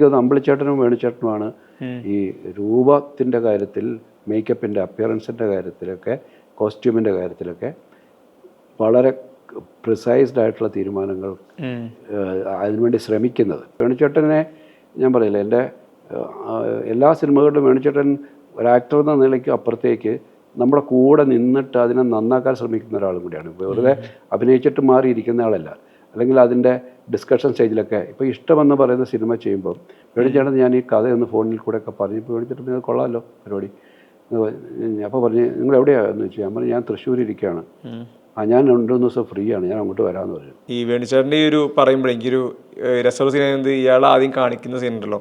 എനിക്കത് അമ്പിളിച്ചേട്ടനും വേണുചേട്ടനുമാണ് ഈ രൂപത്തിൻ്റെ കാര്യത്തിൽ, മേക്കപ്പിൻ്റെ അപ്പിയറൻസിൻ്റെ കാര്യത്തിലൊക്കെ, കോസ്റ്റ്യൂമിൻ്റെ കാര്യത്തിലൊക്കെ വളരെ പ്രിസൈസ്ഡ് ആയിട്ടുള്ള തീരുമാനങ്ങൾ അതിനുവേണ്ടി ശ്രമിക്കുന്നത്. വേണുചേട്ടനെ ഞാൻ പറയില്ല, എൻ്റെ എല്ലാ സിനിമകളിലും വേണുചേട്ടൻ ഒരു ആക്ടർ എന്ന നിലയ്ക്ക് അപ്പുറത്തേക്ക് നമ്മുടെ കൂടെ നിന്നിട്ട് അതിനെ നന്നാക്കാൻ ശ്രമിക്കുന്ന ഒരാളും കൂടിയാണ്. വെറുതെ അഭിനയിച്ചിട്ട് മാറിയിരിക്കുന്ന ആളല്ല. അല്ലെങ്കിൽ അതിൻ്റെ ഡിസ്കഷൻ സ്റ്റേജിലൊക്കെ ഇപ്പോൾ ഇഷ്ടമെന്ന് പറയുന്ന സിനിമ ചെയ്യുമ്പോൾ വേണുചേട്ടൻ ഞാൻ ഈ കഥയൊന്ന് ഫോണിൽ കൂടെയൊക്കെ പറഞ്ഞപ്പോൾ വേണുചേട്ടൻ ഇത് കൊള്ളാമല്ലോ പരിപാടി. അപ്പോൾ പറഞ്ഞ് നിങ്ങൾ എവിടെയാണെന്ന് ചോദിച്ചു. ഞാൻ പറഞ്ഞു ഞാൻ തൃശ്ശൂർ ഇരിക്കുകയാണ്. ഞാൻ 2-3 ദിവസം ഫ്രീ ആണ്, ഞാൻ അങ്ങോട്ട് വരാമെന്ന് പറഞ്ഞു. ഈ വേണുചേട്ടൻ്റെ ഈ ഒരു പറയുമ്പോൾ എനിക്കൊരു രസമുള്ള സീൻ ഇയാൾ ആദ്യം കാണിക്കുന്ന സീൻ ഉണ്ടല്ലോ,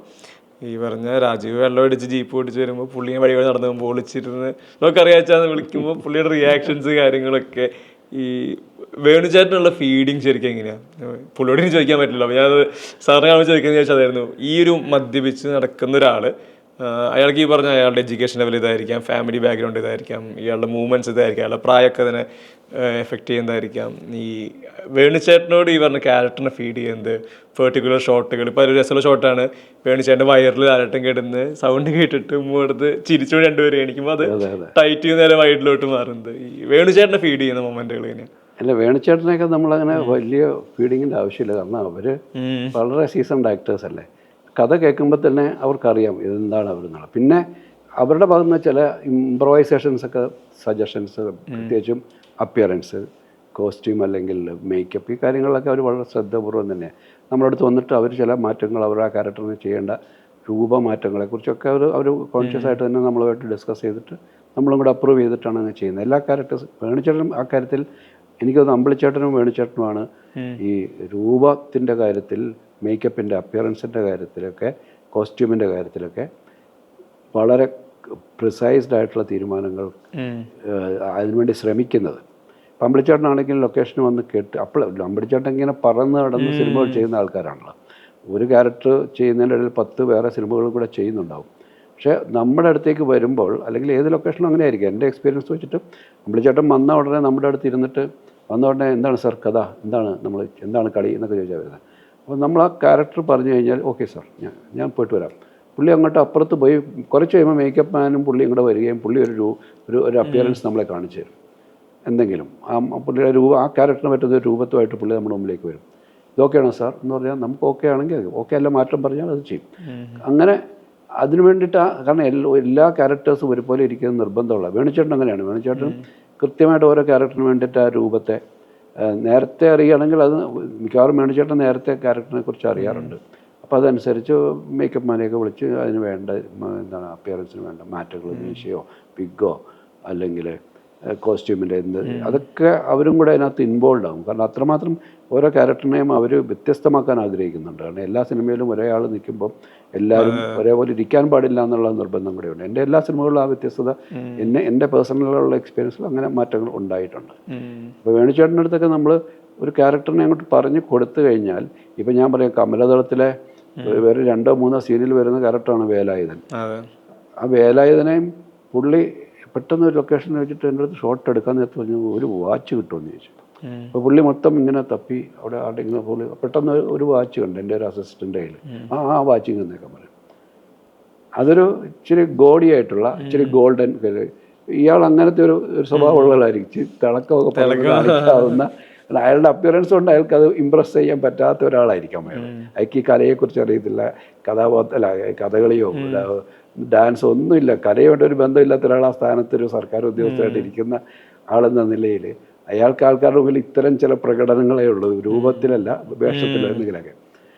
ഈ പറഞ്ഞ രാജീവ് വെള്ളം അടിച്ച് ജീപ്പ് ഓടിച്ച് വരുമ്പോൾ പുള്ളിയെ വഴി നടന്നു പോകുമ്പോൾ ഒളിച്ചിരുന്ന് നമുക്കറിയാച്ചാന്ന് വിളിക്കുമ്പോൾ പുള്ളിയുടെ റിയാക്ഷൻസ് കാര്യങ്ങളൊക്കെ, ഈ വേണുചേട്ടനുള്ള ഫീഡിങ് ശരിക്കും എങ്ങനെയാണ്? പുള്ളിയോട് എനിക്ക് ചോദിക്കാൻ പറ്റില്ല. അപ്പോൾ ഞാനത് സാറിനെ കാണുമ്പോൾ ചോദിക്കുന്നത് ചോദിച്ചാൽ അതായിരുന്നു, ഈ ഒരു മദ്യപിച്ച് നടക്കുന്ന ഒരാൾ, അയാൾക്ക് ഈ പറഞ്ഞ അയാളുടെ എഡ്യൂക്കേഷൻ ലെവൽ ഇതായിരിക്കാം, ഫാമിലി ബാക്ക്ഗ്രൗണ്ട് ഇതായിരിക്കാം, ഇയാളുടെ മൂവ്മെൻറ്റ്സ് ഇതായിരിക്കാം, അയാളുടെ പ്രായമൊക്കെ അതിനെ എഫക്റ്റ് ചെയ്യുന്നതായിരിക്കാം. ഈ വേണുചേട്ടനോട് ഈ പറഞ്ഞ ക്യാരക്ടറിനെ ഫീഡ് ചെയ്യുന്നത് പെർട്ടിക്കുലർ ഷോട്ടുകൾ. ഇപ്പോൾ ഒരു രസമുള്ള ഷോട്ടാണ്, വേണുചേട്ടൻ്റെ വയറിൽ ആരട്ടം കിടന്ന് സൗണ്ട് കേട്ടിട്ട് എടുത്ത് ചിരിച്ചോണ്ട് രണ്ടുപേരും എണീക്കുമ്പോൾ അത് ടൈറ്റ് ചെയ്യുന്ന നേരെ വൈഡിലോട്ട് മാറുന്നത്. ഈ വേണുചേട്ടനെ ഫീഡ് ചെയ്യുന്ന മൊമെന്റുകൾ ഇങ്ങനെയാണ്. അല്ല, വേണുചേട്ടനെയൊക്കെ നമ്മളങ്ങനെ വലിയ ഫീഡിങ്ങിൻ്റെ ആവശ്യമില്ല. കാരണം അവർ വളരെ സീസൺഡ് ആക്ടേഴ്സ് അല്ലേ. കഥ കേൾക്കുമ്പോൾ തന്നെ അവർക്കറിയാം ഇതെന്താണ് അവരെന്നുള്ളത്. പിന്നെ അവരുടെ ഭാഗത്ത് നിന്ന് ചില ഇംപ്രവൈസേഷൻസൊക്കെ, സജഷൻസ്, പ്രത്യേകിച്ചും അപ്പിയറൻസ്, കോസ്റ്റ്യൂം അല്ലെങ്കിൽ മേക്കപ്പ്, ഈ കാര്യങ്ങളിലൊക്കെ അവർ വളരെ ശ്രദ്ധാപൂർവ്വം തന്നെയാണ് നമ്മളടുത്ത് വന്നിട്ട് അവർ ചില മാറ്റങ്ങൾ, അവർ ആ ക്യാരക്ടറിന് ചെയ്യേണ്ട രൂപമാറ്റങ്ങളെക്കുറിച്ചൊക്കെ അവർ കോൺഷ്യസ് ആയിട്ട് തന്നെ നമ്മളുമായിട്ട് ഡിസ്കസ് ചെയ്തിട്ട് നമ്മളും കൂടെ അപ്രൂവ് ചെയ്തിട്ടാണ് അങ്ങനെ ചെയ്യുന്നത്. എല്ലാ ക്യാരക്ടേഴ്സ് വേണുചേട്ടനും ആ കാര്യത്തിൽ എനിക്കത് അമ്പിളിച്ചേട്ടനും വേണുചേട്ടനുമാണ് ഈ രൂപത്തിൻ്റെ കാര്യത്തിൽ, മേക്കപ്പിൻ്റെ അപ്പിയറൻസിൻ്റെ കാര്യത്തിലൊക്കെ, കോസ്റ്റ്യൂമിൻ്റെ കാര്യത്തിലൊക്കെ വളരെ പ്രിസൈസ്ഡ് ആയിട്ടുള്ള തീരുമാനങ്ങൾ അതിനുവേണ്ടി ശ്രമിക്കുന്നത്. ഇപ്പം അമ്പിളിച്ചേട്ടനാണെങ്കിൽ ലൊക്കേഷന് വന്ന് കേട്ട് അപ്പോൾ അമ്പിളിച്ചേട്ടൻ ഇങ്ങനെ പറന്ന് നടന്ന് സിനിമകൾ ചെയ്യുന്ന ആൾക്കാരാണല്ലോ. ഒരു ക്യാരക്ടർ ചെയ്യുന്നതിൻ്റെ ഇടയിൽ 10 വേറെ സിനിമകളും കൂടെ ചെയ്യുന്നുണ്ടാവും. പക്ഷേ നമ്മുടെ അടുത്തേക്ക് വരുമ്പോൾ, അല്ലെങ്കിൽ ഏത് ലൊക്കേഷനും അങ്ങനെ ആയിരിക്കും, എൻ്റെ എക്സ്പീരിയൻസ് വെച്ചിട്ട് അമ്പിളിച്ചേട്ടൻ വന്ന ഉടനെ നമ്മുടെ അടുത്ത് ഇരുന്നിട്ട് വന്ന ഉടനെ എന്താണ് സാർ കഥ, എന്താണ് കളി എന്നൊക്കെ ചോദിച്ചാൽ വരുന്നത്. അപ്പോൾ നമ്മൾ ആ ക്യാരക്ടർ പറഞ്ഞു കഴിഞ്ഞാൽ ഓക്കെ സാർ, ഞാൻ പോയിട്ട് വരാം. പുള്ളി അങ്ങോട്ട് അപ്പുറത്ത് പോയി കുറച്ച് കഴിയുമ്പോൾ മേക്കപ്പ് മാനും പുള്ളി ഇങ്ങോട്ട് വരികയും പുള്ളി ഒരു അപ്പിയറൻസ് നമ്മളെ കാണിച്ചു തരും. എന്തെങ്കിലും പുള്ളിയുടെ ആ ക്യാരക്ടറിന് പറ്റുന്ന ഒരു രൂപത്തുമായിട്ട് പുള്ളി നമ്മുടെ മുമ്പിലേക്ക് വരും. ഇതൊക്കെയാണോ സാർ എന്ന് പറഞ്ഞാൽ നമുക്ക് ഓക്കെ ആണെങ്കിൽ ഓക്കെ, അല്ല മാറ്റം പറഞ്ഞാൽ അത് ചെയ്യും. അങ്ങനെ അതിന് വേണ്ടിയിട്ടാണ്. കാരണം എല്ലാ ക്യാരക്ടേഴ്സും ഒരുപോലെ ഇരിക്കുന്നത് നിർബന്ധമുള്ള. വേണുചേട്ടൻ അങ്ങനെയാണ്. വേണുചേട്ടൻ കൃത്യമായിട്ട് ഓരോ ക്യാരക്ടറിന് വേണ്ടിയിട്ട് ആ രൂപത്തെ നേരത്തെ അറിയുകയാണെങ്കിൽ, അത് മിക്കവാറും വേണുചേട്ടൻ നേരത്തെ ക്യാരക്ടറിനെ കുറിച്ച് അറിയാറുണ്ട്. അപ്പോൾ അതനുസരിച്ച് മേക്കപ്പ് മാനെയൊക്കെ വിളിച്ച് അതിന് വേണ്ട അപ്പിയറൻസിന് വേണ്ട മാറ്റങ്ങൾ, മീശയോ വിഗോ അല്ലെങ്കിൽ കോസ്റ്റ്യൂമിൻ്റെ അതൊക്കെ അവരും കൂടെ അതിനകത്ത് ഇൻവോൾവ് ആകും. കാരണം അത്രമാത്രം ഓരോ ക്യാരക്ടറിനെയും അവർ വ്യത്യസ്തമാക്കാൻ ആഗ്രഹിക്കുന്നുണ്ട്. കാരണം എല്ലാ സിനിമയിലും ഒരേ ആൾ നിൽക്കുമ്പോൾ എല്ലാവരും ഒരേപോലെ ഇരിക്കാൻ പാടില്ല എന്നുള്ള നിർബന്ധം കൂടെയുണ്ട്. എൻ്റെ എല്ലാ സിനിമകളിലും ആ വ്യത്യസ്തത എൻ്റെ പേഴ്സണലുള്ള എക്സ്പീരിയൻസിൽ അങ്ങനെ മാറ്റങ്ങൾ ഉണ്ടായിട്ടുണ്ട്. ഇപ്പോൾ വേണുചേട്ടൻ്റെ അടുത്തൊക്കെ നമ്മൾ ഒരു ക്യാരക്ടറിനെ അങ്ങോട്ട് പറഞ്ഞ് കൊടുത്തു കഴിഞ്ഞാൽ, ഇപ്പം ഞാൻ പറയാം, കമലദളത്തിലെ വേറെ 2-3 സീനിൽ വരുന്ന ക്യാരക്ടറാണ് വേലായുധൻ. ആ വേലായുധനെയും പുള്ളി പെട്ടെന്ന് ഒരു ലൊക്കേഷനിൽ വെച്ചിട്ട് എൻ്റെ അടുത്ത് ഷോട്ട് എടുക്കാൻ നേരത്തെ പറഞ്ഞു ഒരു വാച്ച് കിട്ടുമെന്ന് ചോദിച്ചു. അപ്പോൾ പുള്ളി മൊത്തം ഇങ്ങനെ തപ്പി അവിടെ ഇങ്ങനെ പുള്ളി പെട്ടെന്ന് ഒരു വാച്ച് കണ്ട് എൻ്റെ ഒരു അസിസ്റ്റൻ്റ് കയ്യിൽ. ആ വാച്ച് ഇങ്ങനെയൊക്കെ പറയും. അതൊരു ഇച്ചിരി ഗോഡിയായിട്ടുള്ള, ഇച്ചിരി ഗോൾഡൻ. ഇയാൾ അങ്ങനത്തെ ഒരു സ്വഭാവമുള്ളതായിരിക്കും. തിളക്കമൊക്കെ കളിക്കാവുന്ന, അയാളുടെ അപ്പിയറൻസ് കൊണ്ട് അയാൾക്ക് അത് ഇമ്പ്രസ് ചെയ്യാൻ പറ്റാത്ത ഒരാളായിരിക്കാം അയാൾ. അയാൾക്ക് ഈ കലയെക്കുറിച്ച് അറിയത്തില്ല, കഥകളിയോ ഡാൻസോ ഒന്നുമില്ല, കലയോട്ട് ഒരു ബന്ധമില്ലാത്ത ഒരാൾ ആ സ്ഥാനത്ത് ഒരു സർക്കാർ ഉദ്യോഗസ്ഥരായിട്ട് ഇരിക്കുന്ന ആളെന്ന നിലയിൽ അയാൾക്ക് ആൾക്കാരുടെ മുമ്പിൽ ഇത്തരം ചില പ്രകടനങ്ങളേ ഉള്ളൂ, രൂപത്തിലല്ല വേഷത്തിലോ എന്തെങ്കിലുമൊക്കെ.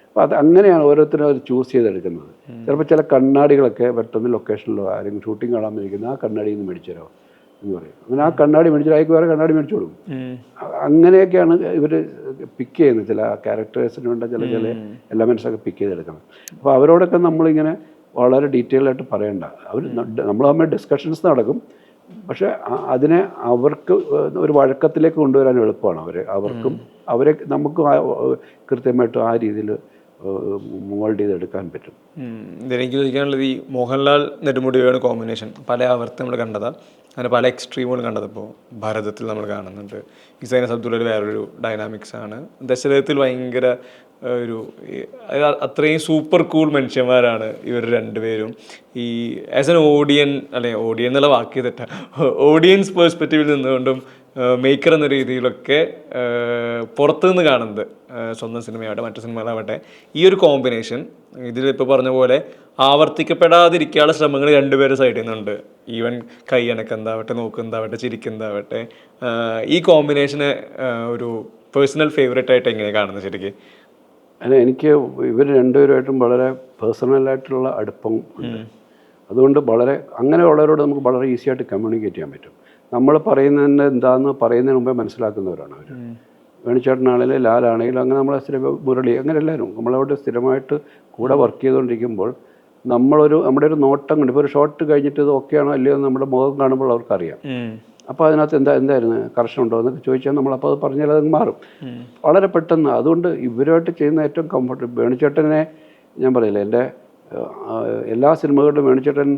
അപ്പോൾ അത് അങ്ങനെയാണ് ഓരോരുത്തരും അത് ചൂസ് ചെയ്തെടുക്കുന്നത്. ചിലപ്പോൾ ചില കണ്ണാടികളൊക്കെ പെട്ടെന്ന് ലൊക്കേഷനിലോ ആരെങ്കിലും ഷൂട്ടിംഗ് കാണാൻ ഇരിക്കുന്ന ആ കണ്ണാടിയിൽ നിന്ന് മേടിച്ചു തരാമോ എന്ന് പറയും. അങ്ങനെ ആ കണ്ണാടി മേടിച്ചാൽ അയക്ക് വേറെ കണ്ണാടി മേടിച്ചു കൊടുക്കും. അങ്ങനെയൊക്കെയാണ് ഇവർ പിക്ക് ചെയ്യുന്നത്. ചില ക്യാരക്ടേഴ്സിന് വേണ്ട ചില എലമെൻറ്റ്സൊക്കെ പിക്ക് ചെയ്തെടുക്കണം. അപ്പോൾ അവരോടൊക്കെ നമ്മളിങ്ങനെ വളരെ ഡീറ്റെയിൽ ആയിട്ട് പറയണ്ട. നമ്മൾ തമ്മിൽ ഡിസ്കഷൻസ് നടക്കും. പക്ഷേ അതിനെ അവർക്ക് ഒരു വഴക്കത്തിലേക്ക് കൊണ്ടുവരാൻ എളുപ്പമാണ്. അവരെ നമുക്ക് കൃത്യമായിട്ട് ആ രീതിയിൽ മോൾഡ് ചെയ്തെടുക്കാൻ പറ്റും. ഇതെനിക്ക് ചോദിക്കാനുള്ളത്, ഈ മോഹൻലാൽ നെടുമുടിയാണ് കോമ്പിനേഷൻ പല ആവർത്തി നമ്മൾ കണ്ടതാണ്, അങ്ങനെ പല എക്സ്ട്രീമുകൾ കണ്ടത്. ഇപ്പോൾ ഭാരതത്തിൽ നമ്മൾ കാണുന്നുണ്ട്. ഇസൈനസ് അബ്ദുള്ളയിൽ വേറൊരു ഡൈനാമിക്സ് ആണ്. ദശരഥത്തിൽ ഭയങ്കര ഒരു അത്രയും സൂപ്പർ കൂൾ മനുഷ്യന്മാരാണ് ഇവർ രണ്ടുപേരും. ഈ ആസ് എൻ ഓഡിയൻ ഓഡിയൻ എന്നുള്ള വാക്ക് തെറ്റാ, ഓഡിയൻസ് പേഴ്സ്പെക്റ്റീവിൽ നിന്നുകൊണ്ടും മേക്കർ എന്ന രീതിയിലൊക്കെ പുറത്തുനിന്ന് കാണുന്നത് സ്വന്തം സിനിമയാവട്ടെ മറ്റു സിനിമകളാവട്ടെ ഈ ഒരു കോമ്പിനേഷൻ ഇതിലിപ്പോൾ പറഞ്ഞ പോലെ ആവർത്തിക്കപ്പെടാതിരിക്കാനുള്ള ശ്രമങ്ങൾ രണ്ടുപേരും സൈഡിൽ നിന്നുണ്ട്. ഈവൻ കൈയണക്കെന്താവട്ടെ, നോക്കെന്താവട്ടെ, ചിരിക്കെന്താവട്ടെ, ഈ കോമ്പിനേഷന് ഒരു പേഴ്സണൽ ഫേവറേറ്റ് ആയിട്ട് എങ്ങനെയാണ് കാണുന്നത് ശരിക്കും? അല്ല, എനിക്ക് ഇവർ രണ്ടുപേരുമായിട്ടും വളരെ പേഴ്സണലായിട്ടുള്ള അടുപ്പം ഉണ്ട്. അതുകൊണ്ട് വളരെ അങ്ങനെയുള്ളവരോട് നമുക്ക് വളരെ ഈസി ആയിട്ട് കമ്മ്യൂണിക്കേറ്റ് ചെയ്യാൻ പറ്റും. നമ്മൾ പറയുന്നതിൻ്റെ എന്താണെന്ന് പറയുന്നതിന് മുമ്പേ മനസ്സിലാക്കുന്നവരാണ് അവർ. വേണിച്ചേട്ടനാണെങ്കിലും ലാലാണെങ്കിലും അങ്ങനെ നമ്മളെ മുരളി അങ്ങനെ എല്ലാവരും നമ്മളവിടെ സ്ഥിരമായിട്ട് കൂടെ വർക്ക് ചെയ്തുകൊണ്ടിരിക്കുമ്പോൾ നമ്മുടെ ഒരു നോട്ടം കൊണ്ട് ഇപ്പോൾ ഒരു ഷോട്ട് കഴിഞ്ഞിട്ട് ഇത് ഓക്കെയാണോ അല്ലയോ എന്ന് നമ്മുടെ മുഖം കാണുമ്പോൾ അവർക്കറിയാം. അപ്പോൾ അതിനകത്ത് എന്തായിരുന്നു കറക്ഷൻ ഉണ്ടോ എന്നൊക്കെ ചോദിച്ചാൽ നമ്മളപ്പോൾ അത് പറഞ്ഞാൽ അത് മാറും വളരെ പെട്ടെന്ന്. അതുകൊണ്ട് ഇവരുമായിട്ട് ചെയ്യുന്ന ഏറ്റവും കംഫർട്ട് വേണിച്ചേട്ടനെ ഞാൻ പറയില്ല, എൻ്റെ എല്ലാ സിനിമകളിലും വേണിച്ചേട്ടൻ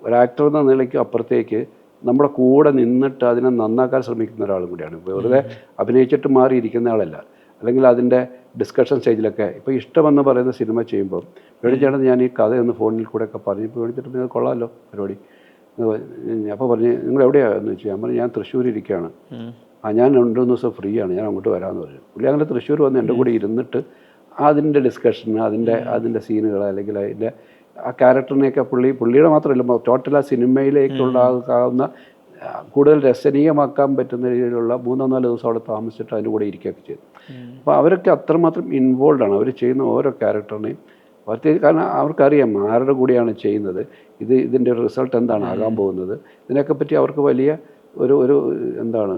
ഒരു ആക്ടർ എന്ന നിലയ്ക്ക് അപ്പുറത്തേക്ക് നമ്മുടെ കൂടെ നിന്നിട്ട് അതിനെ നന്നാക്കാൻ ശ്രമിക്കുന്ന ഒരാളും കൂടിയാണ്. വെറുതെ അഭിനയിച്ചിട്ട് മാറിയിരിക്കുന്ന ആളല്ല. അല്ലെങ്കിൽ അതിൻ്റെ ഡിസ്കഷൻ സ്റ്റേജിലൊക്കെ ഇപ്പോൾ ഇഷ്ടമെന്ന് പറയുന്ന സിനിമ ചെയ്യുമ്പോൾ വേണിച്ചേട്ടൻ ഞാൻ ഈ കഥയൊന്ന് ഫോണിൽ കൂടെയൊക്കെ പറഞ്ഞപ്പോൾ വേണിച്ചേട്ടൻ ഇത് കൊള്ളാമല്ലോ പരിപാടി. അപ്പോൾ പറഞ്ഞ് നിങ്ങൾ എവിടെയാണെന്ന് ചോദിച്ചു. ഞാൻ പറഞ്ഞു ഞാൻ തൃശ്ശൂർ ഇരിക്കുകയാണ്. ഞാൻ 2-3 ദിവസം ഫ്രീ ആണ്, ഞാൻ അങ്ങോട്ട് വരാമെന്ന് പറഞ്ഞു. പുള്ളി അങ്ങനെ തൃശ്ശൂർ വന്ന് എൻ്റെ കൂടെ ഇരുന്നിട്ട് അതിൻ്റെ ഡിസ്കഷൻ, അതിൻ്റെ സീനുകൾ അല്ലെങ്കിൽ അതിൻ്റെ ആ ക്യാരക്ടറിനെയൊക്കെ പുള്ളിയുടെ മാത്രമല്ല ടോട്ടൽ ആ സിനിമയിലേക്കുണ്ടാകാവുന്ന കൂടുതൽ രസനീയമാക്കാൻ പറ്റുന്ന രീതിയിലുള്ള 3-4 ദിവസം അവിടെ താമസിച്ചിട്ട് അതിൻ്റെ കൂടെ ഇരിക്കുകയൊക്കെ ചെയ്തു. അപ്പോൾ അവരൊക്കെ അത്രമാത്രം ഇൻവോൾവ് ആണ് അവർ ചെയ്യുന്ന ഓരോ ക്യാരക്ടറിനെയും. കാരണം അവർക്കറിയാം ആരുടെ കൂടെയാണ് ചെയ്യുന്നത്, ഇതിൻ്റെ ഒരു റിസൾട്ട് എന്താണ് ആകാൻ പോകുന്നത്, ഇതിനൊക്കെ പറ്റി അവർക്ക് വലിയ ഒരു എന്താണ്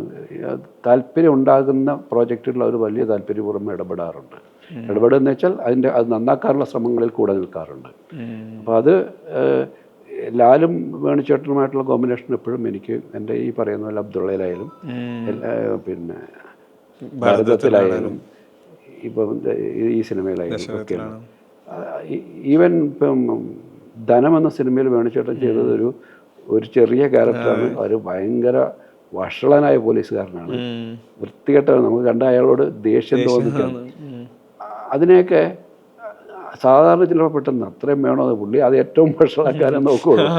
താല്പര്യം ഉണ്ടാകുന്ന പ്രോജക്റ്റുകളിൽ അവർ വലിയ താല്പര്യപൂർവ്വം ഇടപെടാറുണ്ട്. ഇടപെടുകയെന്ന് വെച്ചാൽ അത് നന്നാക്കാനുള്ള ശ്രമങ്ങളിൽ കൂടെ നിൽക്കാറുണ്ട്. അപ്പോൾ അത് ലാലും വേണിച്ചേട്ടനുമായിട്ടുള്ള കോമ്പിനേഷൻ എപ്പോഴും എനിക്ക് എൻ്റെ ഈ പറയുന്ന പോലെ അബ്ദുള്ളയിലായാലും പിന്നെ ഭാരതത്തിലായാലും ഇപ്പം ഈ സിനിമയിലായാലും ഒക്കെയാണ്. ഈവൻ ഇപ്പം ധനം എന്ന സിനിമയിൽ വേണിച്ചേട്ടൻ ചെയ്തത് ഒരു ചെറിയ ക്യാരക്ടറാണ്. ഒരു ഭയങ്കര വഷളനായ പോലീസുകാരനാണ്, വൃത്തികെട്ടവൻ. നമുക്ക് കണ്ട അയാളോട് ദേഷ്യം തോന്നിക്കാണ്. അതിനെയൊക്കെ സാധാരണ ചിലപ്പോൾ പെട്ടെന്ന് അത്രയും വേണോ അത് പുള്ളി അത് ഏറ്റവും വഷളക്കാരൻ നോക്കുകയുള്ളൂ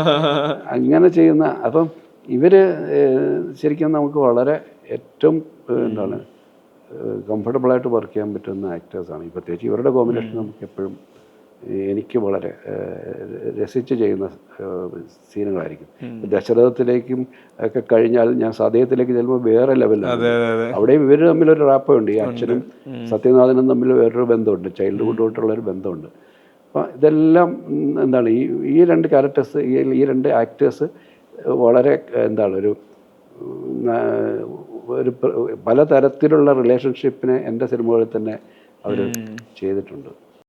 അങ്ങനെ ചെയ്യുന്ന. അപ്പം ഇവർ ശരിക്കും നമുക്ക് വളരെ ഏറ്റവും എന്താണ് കംഫർട്ടബിളായിട്ട് വർക്ക് ചെയ്യാൻ പറ്റുന്ന ആക്ടേഴ്സാണ്. പ്രത്യേകിച്ച് ഇവരുടെ കോമ്പിനേഷൻ നമുക്ക് എപ്പോഴും എനിക്ക് വളരെ രസിച്ച് ചെയ്യുന്ന സീനുകളായിരിക്കും. ദശരഥത്തിലേക്കും ഒക്കെ കഴിഞ്ഞാൽ ഞാൻ സതയത്തിലേക്ക് ചെല്ലുമ്പോൾ വേറെ ലെവലിലാണ്. അവിടെയും ഇവർ തമ്മിലൊരു റാപ്പുണ്ട്. ഈ അച്ഛനും സത്യനാഥനും തമ്മിൽ വേറൊരു ബന്ധമുണ്ട്, ചൈൽഡ്ഹുഡായിട്ടുള്ളൊരു ബന്ധമുണ്ട്. അപ്പം ഇതെല്ലാം എന്താണ് ഈ 2 ക്യാരക്ടേഴ്സ്, ഈ 2 ആക്ടേഴ്സ് വളരെ എന്താണ് ഒരു പലതരത്തിലുള്ള റിലേഷൻഷിപ്പിനെ എൻ്റെ സിനിമകളിൽ തന്നെ അവർ ചെയ്തിട്ടുണ്ട്.